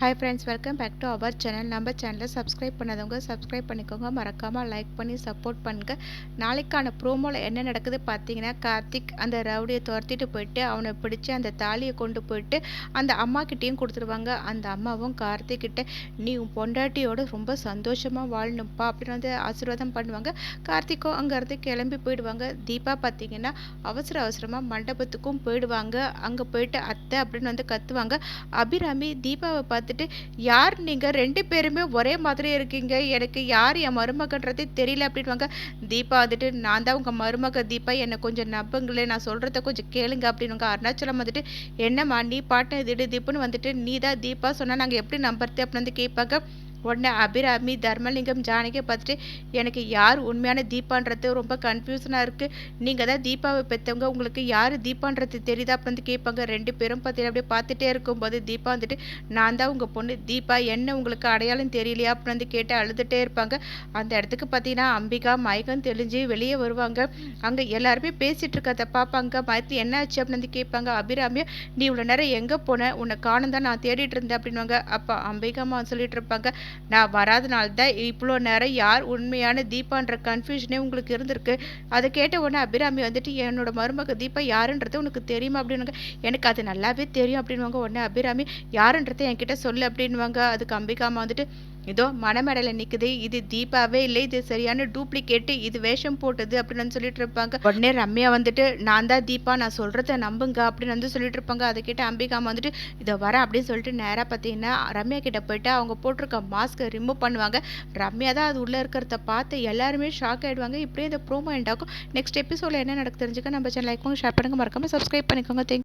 Hi friends, welcome back to our channel. நம்ம சேனலை subscribe பண்ணாதவங்க சப்ஸ்கிரைப் பண்ணிக்கோங்க. மறக்காமல் லைக் பண்ணி சப்போர்ட் பண்ணுங்க. நாளைக்கான ப்ரோமோவில் என்ன நடக்குது பார்த்தீங்கன்னா, கார்த்திக் அந்த ரவுடியை துரத்திட்டு போயிட்டு அவனை பிடிச்சி அந்த தாலியை கொண்டு போயிட்டு அந்த அம்மாக்கிட்டேயும் கொடுத்துருவாங்க. அந்த அம்மாவும் கார்த்திக் கிட்ட நீ உன் பொண்டாட்டியோட ரொம்ப சந்தோஷமாக வாழணும்ப்பா அப்படின்னு வந்து ஆசீர்வாதம் பண்ணுவாங்க. கார்த்திக்கும் அங்கேருந்து கிளம்பி போயிடுவாங்க. தீபா பார்த்தீங்கன்னா அவசரமாக மண்டபத்துக்கும் போயிடுவாங்க. அங்கே போயிட்டு அத்தை அப்படின்னு வந்து கத்துவாங்க. அபிராமி தீபாவை பார்த்துட்டு யார் நீங்கள் 2 பேருமே ஒரே மாதிரி இருக்கீங்க, எனக்கு யார் என் மருமகன்றதே தெரியல அப்படின்வாங்க. தீபா வந்துட்டு நான் தான் உங்கள் மருமக தீபா, என்னை கொஞ்சம் நம்புங்களேன், நான் சொல்கிறத கொஞ்சம் கேளுங்க அப்படின்னுங்க. அருணாச்சலம் வந்துட்டு என்னம்மா நீ பாட்டு திடுதிப்புன்னு வந்துட்டு நீ தான் தீபா சொன்னால் நாங்கள் எப்படி நம்புறது அப்படின்னு வந்து கேட்பாங்க. உடனே அபிராமி தர்மலிங்கம் ஜானகியை பார்த்துட்டு எனக்கு யார் உண்மையான தீபான்றது ரொம்ப கன்ஃபியூஷனாக இருக்குது, நீங்கள் தான் தீபாவை பெற்றவங்க, உங்களுக்கு யார் தீபான்றது தெரியுதா அப்படி வந்து கேட்பாங்க. 2 பேரும் பார்த்தீங்கன்னா அப்படியே பார்த்துட்டே இருக்கும்போது தீபா வந்துட்டு நான் தான் உங்கள் பொண்ணு தீபா, என்ன உங்களுக்கு அடையாளம் தெரியலையா அப்படின்னு வந்து கேட்டு அழுதுகிட்டே இருப்பாங்க. அந்த இடத்துக்கு பார்த்தீங்கன்னா அம்பிகா மயக்கம் தெளிஞ்சு வெளியே வருவாங்க. அங்கே எல்லாருமே பேசிகிட்டு இருக்கிறத பார்ப்பாங்க. மயத்து என்ன ஆச்சு அப்படின்னு வந்து கேட்பாங்க. அபிராமியை நீ இவ்வளோ நேரம் எங்கே போன, உன்னை காணும் தான் நான் தேடிட்டு இருந்தேன் அப்படின்வாங்க. அப்போ அம்பிகாமா சொல்லிட்டு இருப்பாங்க நான் வராதனால தான் இவ்வளோ நேரம் யார் உண்மையான தீபான்ற கன்ஃபியூஷனே உங்களுக்கு இருந்திருக்கு. அதை கேட்ட உடனே அபிராமி வந்துட்டு என்னோட மருமக தீபா யாருன்றது உனக்கு தெரியுமா அப்படின்னுவாங்க. எனக்கு அது நல்லாவே தெரியும் அப்படின்வாங்க. உடனே அபிராமி யாருன்றதை என்கிட்ட சொல்லு அப்படின்வாங்க. அதுக்கு அம்பிகாமா வந்துட்டு இதோ மணமேடையில் நிற்குது, இது தீபாவே இல்லை, இது சரியான டூப்ளிகேட்டு, இது வேஷம் போட்டது அப்படின்னு வந்து சொல்லிட்டு இருப்பாங்க. உடனே ரம்யா வந்துட்டு நான் தான் தீபா, நான் சொல்கிறத நம்புங்க அப்படின்னு வந்து சொல்லிட்டு இருப்பாங்க. அதை கேட்ட அம்பிகாமா வந்துட்டு இதை வரேன் அப்படின்னு சொல்லிட்டு நேராக பார்த்தீங்கன்னா ரம்யா கிட்ட போயிட்டு அவங்க போட்டிருக்க மாஸ்க்கை ரிமூவ் பண்ணுவாங்க. ரம்யா தான் அது உள்ளே இருக்கிறத பார்த்து எல்லாருமே ஷாக் ஆகிடுவாங்க. இப்படியே இந்த ப்ரோமோ எண்ட் ஆகும். நெக்ஸ்ட் எபிசோடில் என்ன நடக்கு தெரிஞ்சுக்க நம்ம சேனல் லைக் பண்ணுங்க, ஷேர் பண்ணுங்க, மறக்காமல் சப்ஸ்கிரைப் பண்ணிக்கோங்க. தேங்க்